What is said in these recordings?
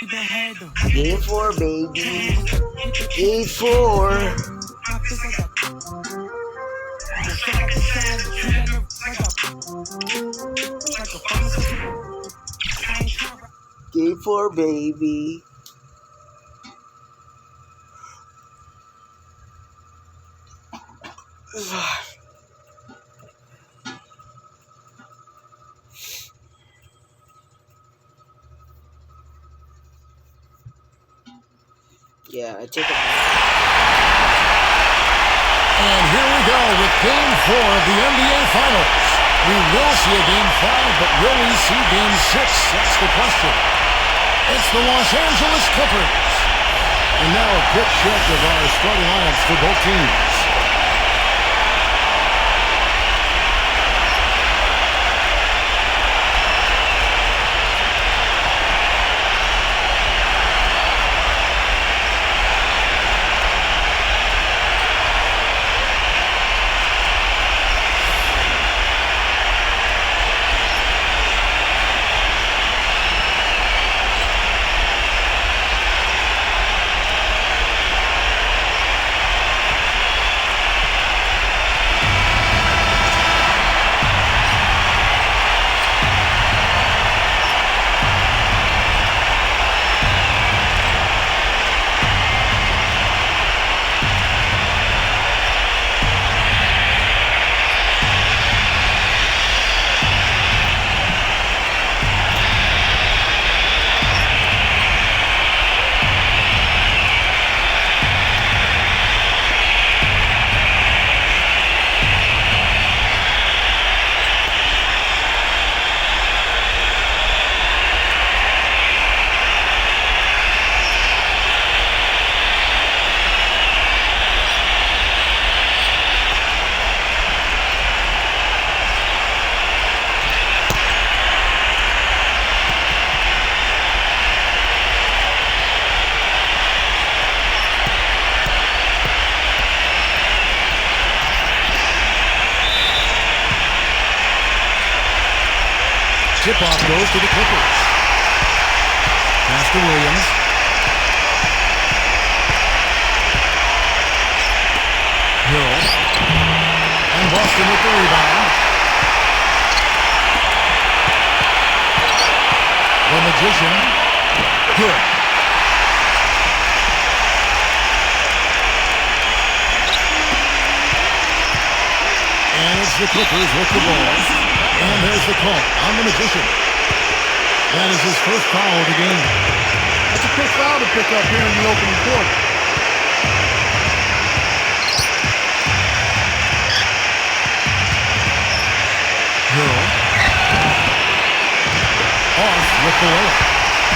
Game 4, baby. Game 4. Game 4, baby. Yeah, I take it. And here we go with Game 4 of the NBA Finals. We will see a Game 5, but will we see Game 6? That's the question. It's the Los Angeles Clippers. And now a quick check of our starting lineups for both teams. Tip-off goes to the Clippers. Pass to Williams. Hill. And Boston with the rebound. The Magician. Good. And it's the Clippers with the ball. And there's the call on the Magician. That is his first foul of the game. That's a quick foul to pick up here in the opening quarter. Hill. Off with the layup.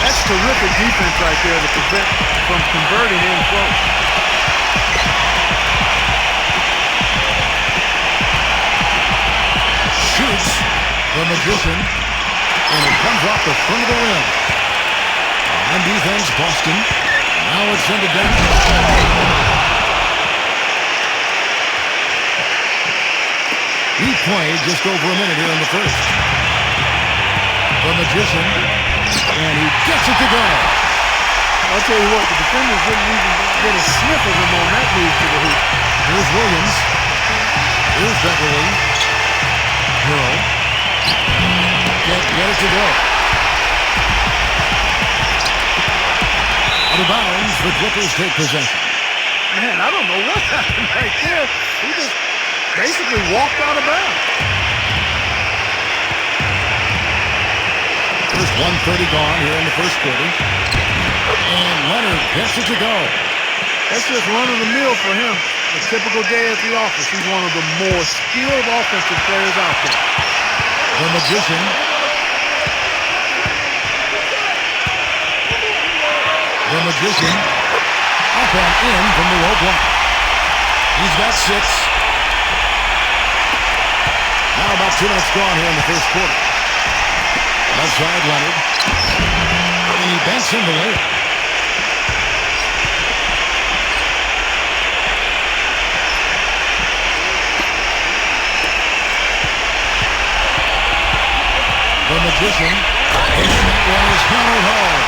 That's terrific defense right there to prevent from converting in close. Shoots the Magician, and it comes off the front of the rim. On defense, Boston. Now it's into Denver. He played just over a minute here in the first. The Magician, and he gets it to go. I'll tell you what, the defenders didn't even get a sniff of him on that move to the hoop. Here's Williams. Here's Beverly. Hill. Can't get it to go. Out of bounds, the Clippers take possession. Man, I don't know what happened right there. He just basically walked out of bounds. First 1:30 gone here in the first quarter. And Leonard gets it to go. That's just run-of-the-mill for him. A typical day at the office. He's one of the more skilled offensive players out there. The Magician. The Magician. Up and in from the low block. He's got 6. Now about 2 minutes gone here in the first quarter. Left side, Leonard. And he banks in the layup. The Magician. And that one is countered hard.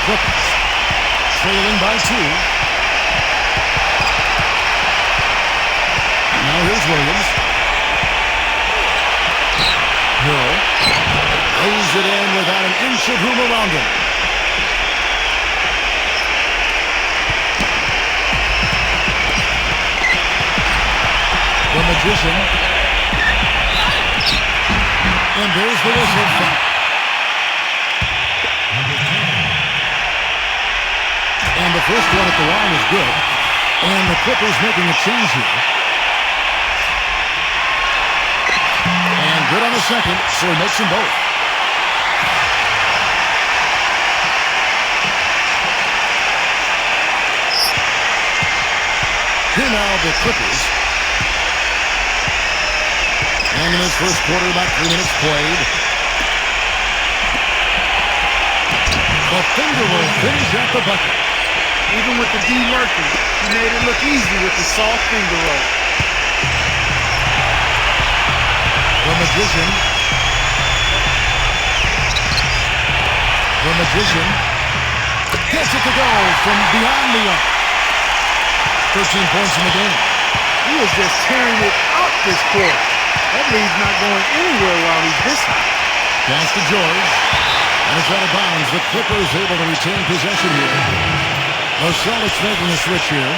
Clippers. Trailing by 2. Now here's Williams. Hill lays it in without an inch of room around him. The Magician. And there's the whistle. And the first one at the line is good. And the Clippers making a change here. And good on the second, so he makes them both. Here now the Clippers. And in his first quarter, about 3 minutes played. The finger roll finish at the bucket. Even with the D lurking, he made it look easy with the soft finger roll. The Magician. The Magician gets it to go from beyond the arc. 13 points in the game. He was just tearing it up this quarter. That lead's not going anywhere while he's this high. Pass to George. And it's out of bounds. The Clippers able to retain possession here. The Celtics making a switch here.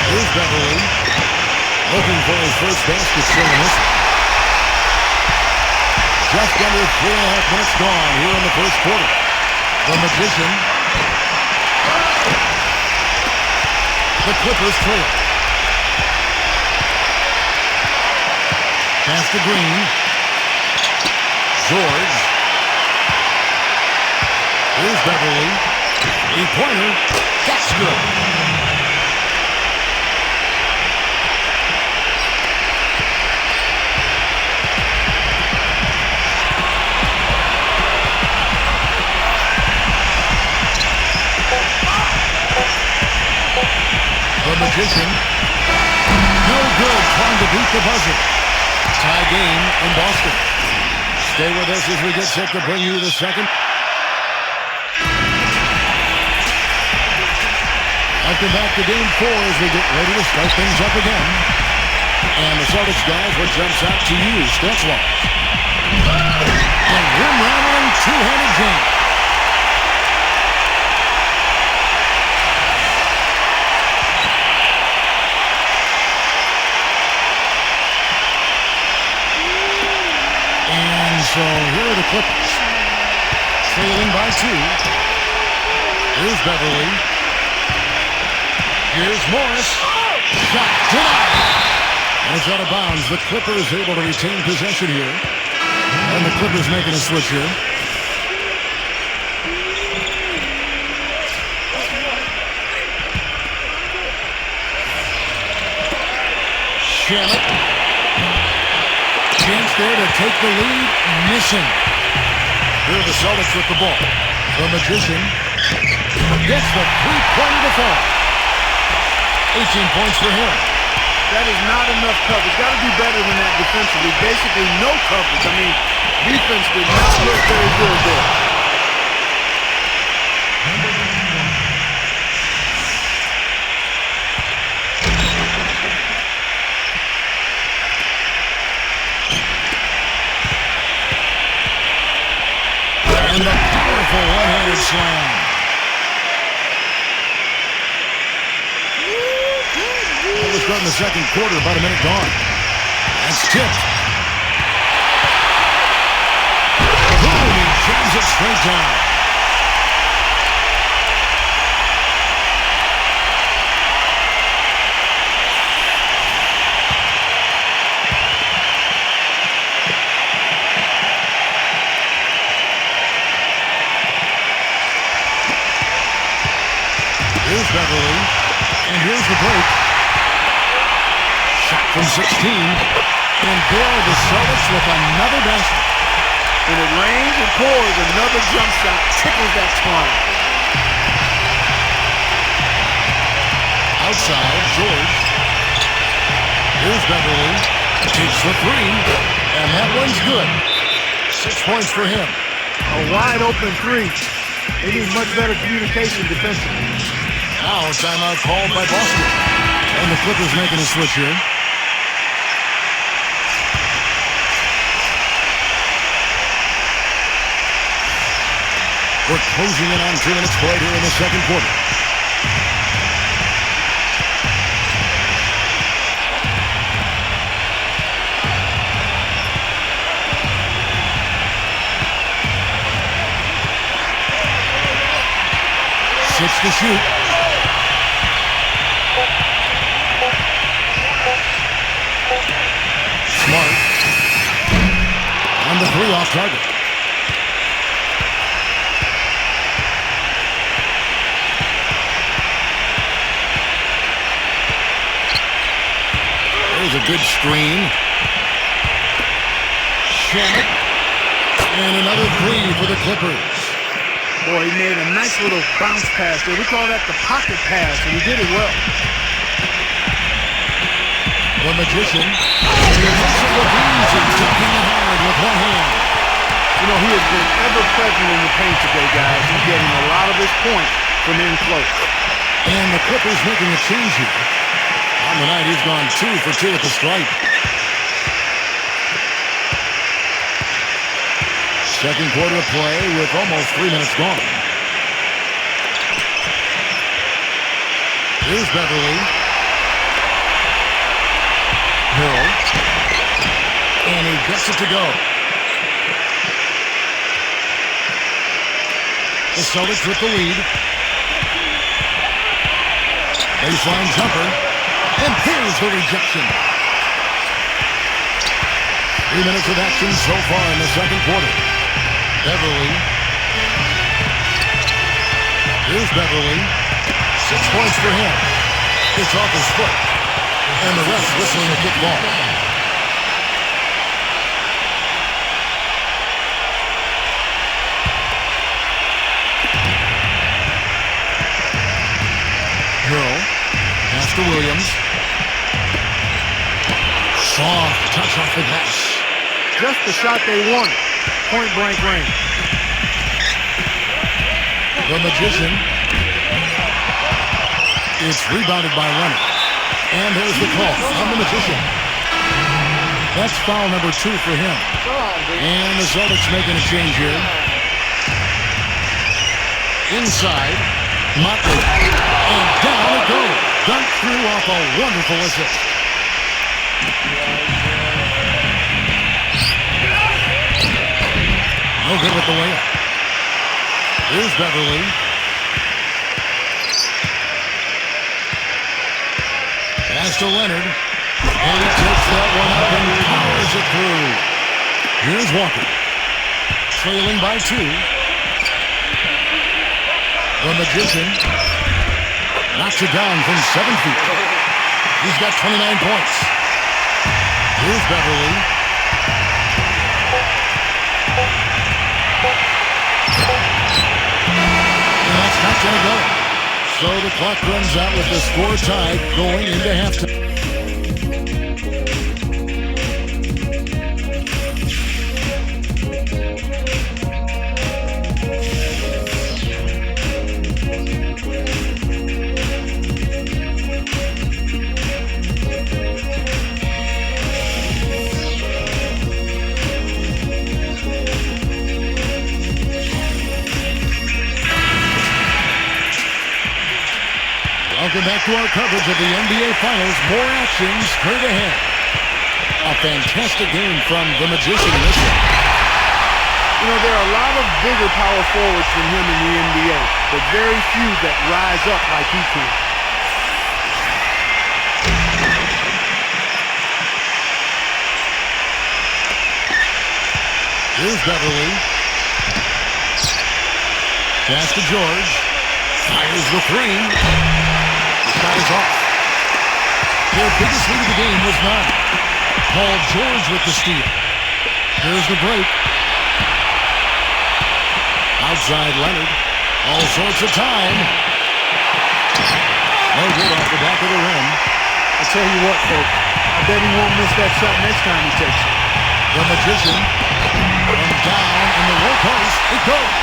Here's Beverly. Looking for his first basket showing this. Just under 3.5 minutes gone here in the first quarter. The Magician. The Clippers trail. Pass to Green. George. Here's Beverly. Three-pointer. That's good. The Magician. No good trying to beat the buzzer. Tie game in Boston. Stay with us as we get set to bring you the second. Welcome back to Game 4 as we get ready to start things up again. And the Celtics guys, what jumps out to you, stats-wise? The rim-rattling two-handed jam. So here are the Clippers, trailing by 2. Here's Beverly. Here's Morris. Shot denied. And it's out of bounds. The Clippers able to retain possession here. And the Clippers making a switch here. Shannon. Chance there to take the lead, missing. Here are the Celtics with the ball. The Magician gets the three-pointer to fall. 18 points for him. That is not enough coverage. Got to do better than that defensively. Basically no coverage. I mean, defense did not look very good there. And the powerful one-handed slam. Well, we're starting the second quarter, about a minute gone. That's tipped. Boom, he jams it straight down. Here's Beverly, and here's the break. Shot from 16, and there are the Celtics with another basket. When it rains and pours, another jump shot tickles that twine. Outside, George. Here's Beverly. Takes the three, and that one's good. 6 points for him. A wide open three. They need much better communication defensively. Now timeout called by Boston. And the Clippers making a switch here. We're closing in on 2 minutes played here in the second quarter. Six to shoot. Smart. On the three off target. There's a good screen. Shannon. And another three for the Clippers. Boy, he made a nice little bounce pass there. We call that the pocket pass, and he did it well. The Magician. The Magician with easy, taking it hard with one hand. You know, he has been ever present in the paint today, guys. He's getting a lot of his points from in close. And the Clippers making a change here. On the night, he's gone 2 for 2 at the stripe. Second quarter of play with almost 3 minutes gone. Here's Beverly. Hill. And he gets it to go. The Celtics with the lead. Baseline jumper. And here's the rejection. 3 minutes of action so far in the second quarter. Beverly. Here's Beverly. 6 points for him. It's off his foot. And the ref whistling a kick ball. Hill. Pass to Williams. Soft touch off the glass. Just the shot they wanted. Point blank range. The Magician. It's rebounded by Leonard. And there's the call on the Magician. That's foul number 2 for him. And the Celtics making a change here. Inside. Motley. And down it goes. Dunked through off a wonderful assist. No good with the layup. Here's Beverly. Pass to Leonard. And he takes that one up and powers it through. Here's Walker. Trailing by 2. The Magician knocks it down from 7 feet. He's got 29 points. Here's Beverly. And that's not going to go. So the clock runs out with the score tied going into halftime. Welcome back to our coverage of the NBA Finals. More action straight ahead. A fantastic game from the Magician in this one. You know, there are a lot of bigger power forwards than him in the NBA, but very few that rise up like he can. Here's Beverly. Pass to George. Fires the three. Shot is off. Their biggest lead of the game was 9. Paul George with the steal. Here's the break. Outside Leonard. All sorts of time. No good off the back of the rim. I tell you what, folks, I bet he won't miss that shot next time he takes it. The Magician from down in the low post. It goes.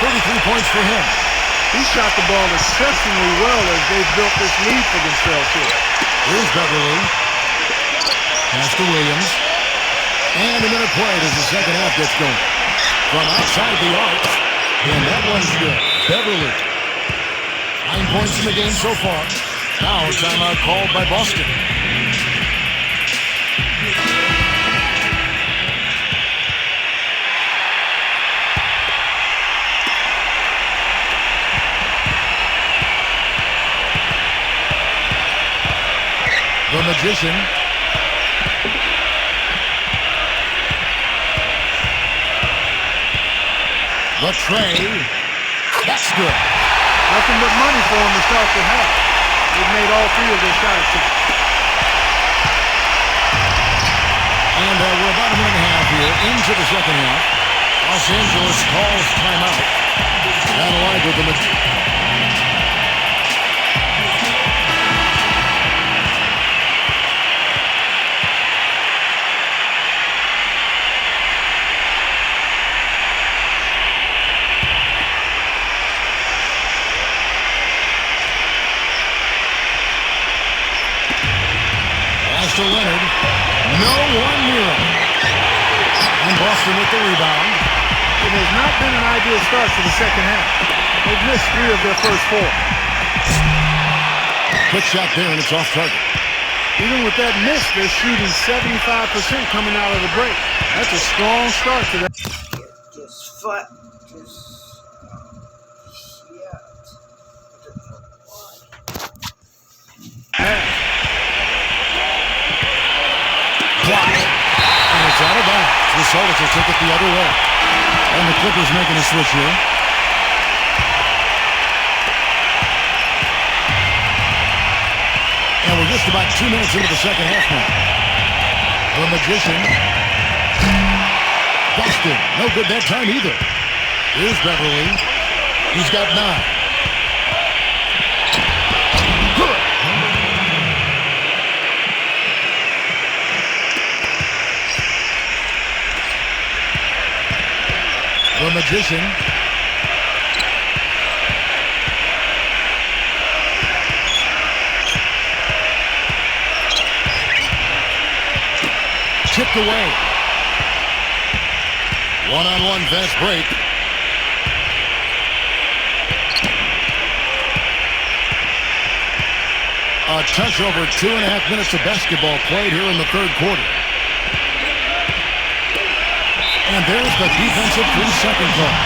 33 points for him. He shot the ball exceptionally well as they've built this lead for themselves here. Here's Beverly. Pass to Williams. And a minute played as the second half gets going. From outside the arc. And that one's good. Beverly. 9 points in the game so far. Now a timeout called by Boston. The Magician. The tray. That's good. Nothing but money for him to start the half. They've made all three of their shot attempts. And we're about a minute and a half here into the second half. Los Angeles calls timeout. Down the line with the Magician. To Leonard. No one near him. And Boston with the rebound. It has not been an ideal start to the second half. They've missed 3 of their first 4. Quick shot there, and it's off target. Even with that miss, they're shooting 75% coming out of the break. That's a strong start to that. Just shit. And it's out of bounds. The Celtics will take it the other way. And the Clippers making a switch here. And we're just about 2 minutes into the second half now. The Magician. Boston. No good that time either. Here's Beverly. He's got 9. The Magician. Chipped away. One-on-one fast break. A touch over 2.5 minutes of basketball played here in the third quarter. And there's the defensive 3-second call.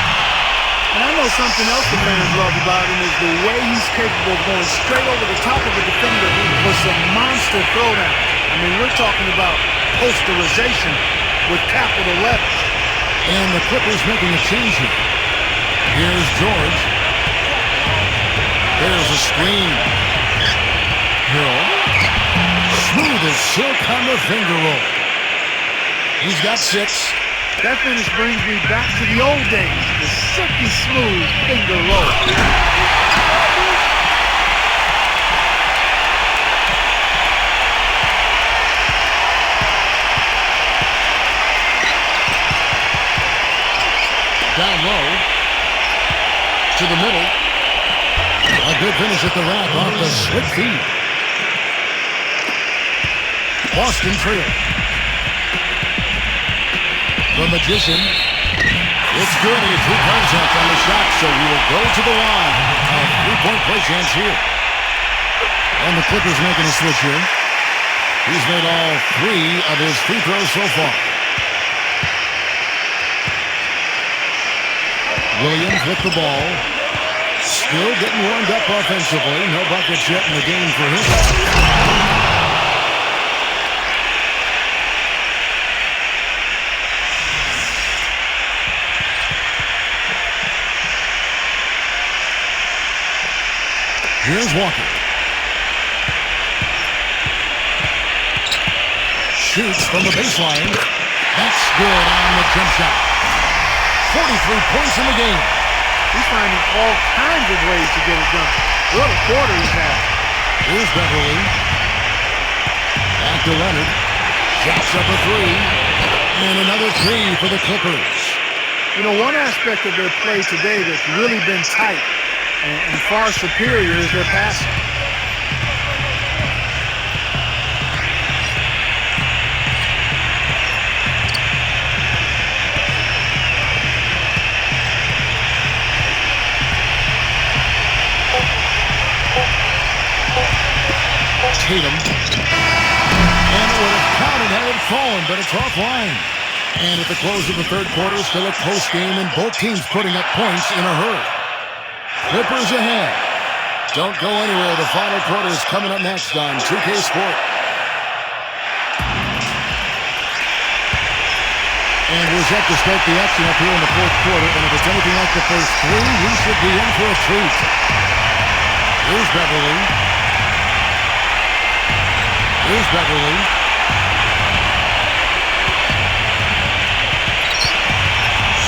And I know something else the fans love about him is the way he's capable of going straight over the top of the defender for some monster throwdown. I mean, we're talking about posterization with capital letters. And the Clippers making a change here. Here's George. There's a screen. Hill. Smooth as silk on the finger roll. He's got 6. That finish brings me back to the old days, the silky smooth finger roll. Down low to the middle. A good finish at the rack off the slick feed. Boston trail. The Magician. It's good. He drew contact on the shot, so he will go to the line. A 3-point play chance here. And the Clippers making a switch here. He's made all 3 of his free throws so far. Williams with the ball. Still getting warmed up offensively. No buckets yet in the game for him. Here's Walker. Shoots from the baseline. That's good on the jump shot. 43 points in the game. He's finding all kinds of ways to get it done. What a quarter he's had. Here's Beverly. Back to Leonard. Shots up a three. And another three for the Clippers. You know, one aspect of their play today that's really been tight and far superior is their passing. Tatum. And it would have counted had it fallen, but it's offline. And at the close of the third quarter, still a close game, and both teams putting up points in a hurry. Clippers ahead. Don't go anywhere. The final quarter is coming up next on 2K Sport. And we're set to start the action up here in the fourth quarter. And if it's anything like the first three, we should be in for a treat. Here's Beverly. Here's Beverly.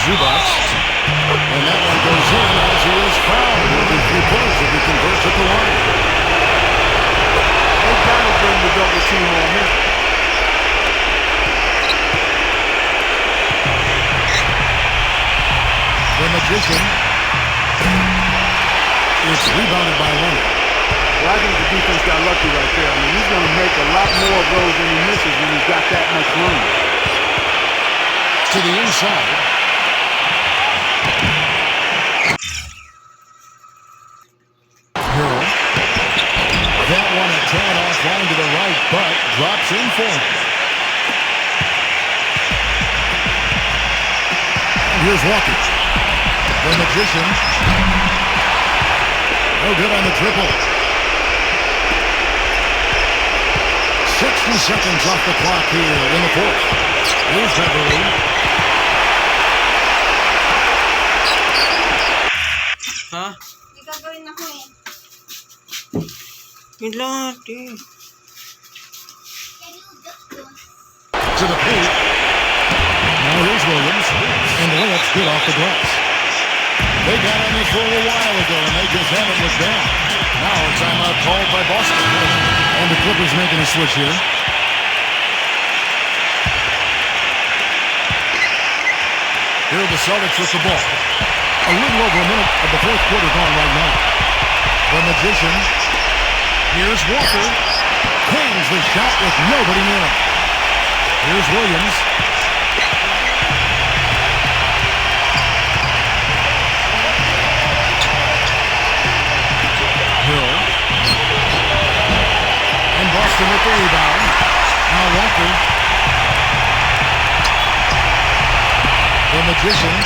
Zubac. And that one goes in as he is fouled. It'll be 3 points if he converts at the line. They've got to bring the double team on him. The Magician. It's rebounded by Leonard. Well, I think the defense got lucky right there. I mean, he's going to make a lot more of those than he misses when he's got that much room. To the inside. Hero. That one a tad offline to the right, but drops in for him. And here's Walker. The Magician. No good on the triple. 60 seconds off the clock here in the fourth. Here's Beverly. Ha? May gagawin ako eh. Yun lahat eh. To the paint. Now here's Williams. And the layup's good off the glass. They got on this for a while ago, and they just haven't looked down. Now a timeout called by Boston. And the Clippers making a switch here. Here are the Celtics with the ball. A little over a minute of the fourth quarter gone right now. The Magician. Here's Walker. Hangs the shot with nobody near him. Here's Williams. Hill. And Boston with the rebound. Now Walker. The Magician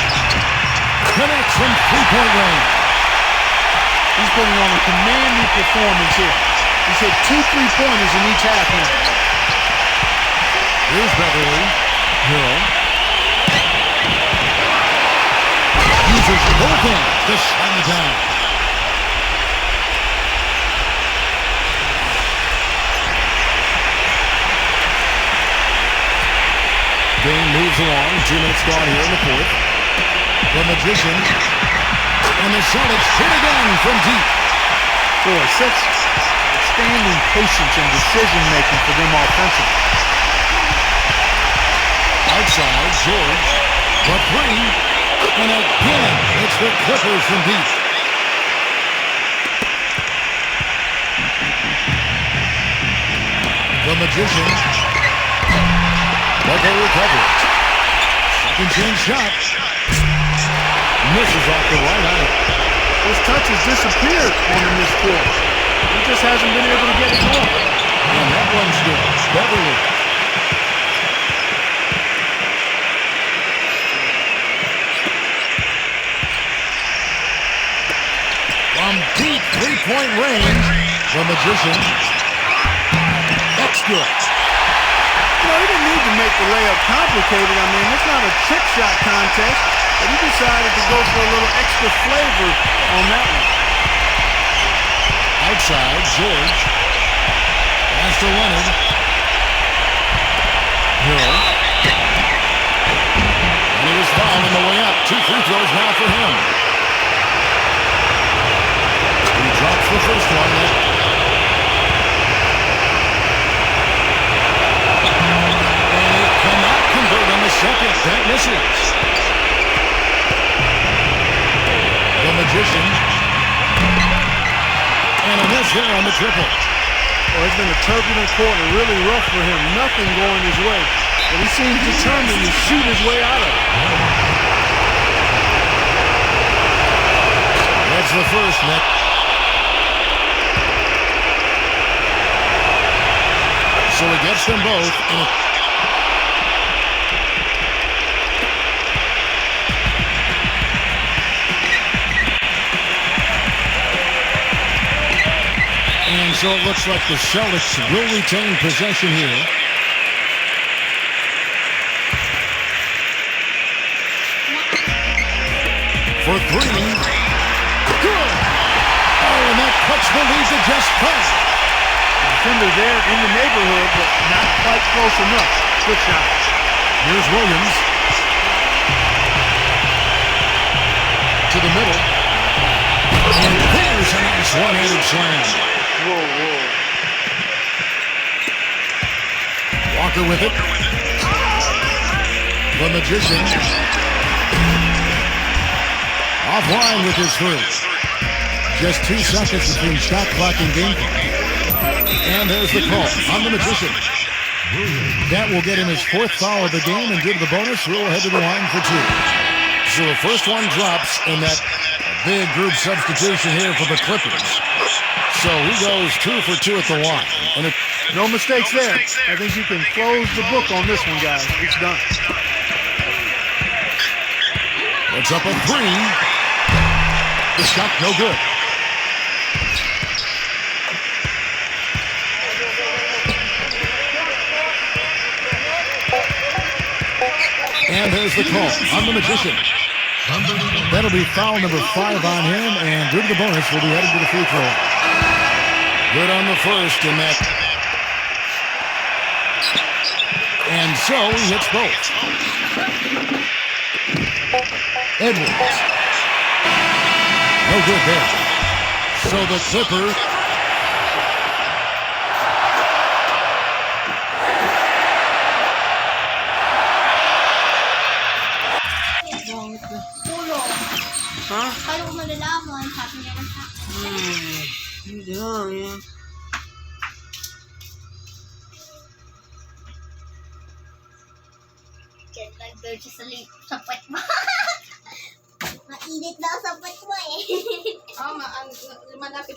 connects from three-point range. He's putting on a commanding performance here. He's hit 2 3-pointers in each half now. Here's Beverly. Hill. Uses both hands to slam it down. Game moves along. 2 minutes gone here in the fourth. The Magician. And the Celtics hit again from deep. Boy, such outstanding patience and decision-making for them offensively. Outside, George. The three. And again, it's the Clippers from deep. The Magician. But they recover. Second chance shot. Misses off the right eye. His touch has disappeared on him this quarter. He just hasn't been able to get it going. And that one's good. Beverly. From deep three-point range, the Magician. That's good. You know, he didn't need to make the layup complicated. I mean, it's not a trick shot contest, but he decided to go for a little extra flavor on that one. Outside, George. Pass to Leonard. Hill. And he was fouled on the way up. 2 free throws now for him. He drops the first one. And he cannot convert on the second. That misses. The Magician. And a miss there on the triple. Well, it's been a turbulent quarter, really rough for him. Nothing going his way. But he seems determined to shoot his way out of it. That's the first, Nick. So he gets them both. And so it looks like the Celtics will retain possession here. For three. Good. Oh, and that cuts the lead to just 5. Defender there in the neighborhood, but not quite close enough. Good shot. Here's Williams. To the middle. And there's a nice one-handed slam. Whoa. Walker with it. The Magician. Offline with his three. Just 2 seconds between shot clock and game clock. And there's the call on the Magician. That will get him his 4th foul of the game and give the bonus. We'll head to the line for 2. So the first one drops in that big group substitution here for the Clippers. So he goes 2 for 2 at the line. And no mistakes there. I think you can close the book on this one, guys. It's done. It's up a 3. The shot no good. And there's the call on the Magician. That'll be foul number 5 on him, and due to the bonus, will be headed to the free throw. Good on the first in that. And so he hits both. Edwards. No good there. So the Clippers. Ha? Paano ko malalaman? Sabi niya lang sa Hindi lang yan. Get like bird sa puwet mo. Mainit daw sa puwet mo eh. Malapit.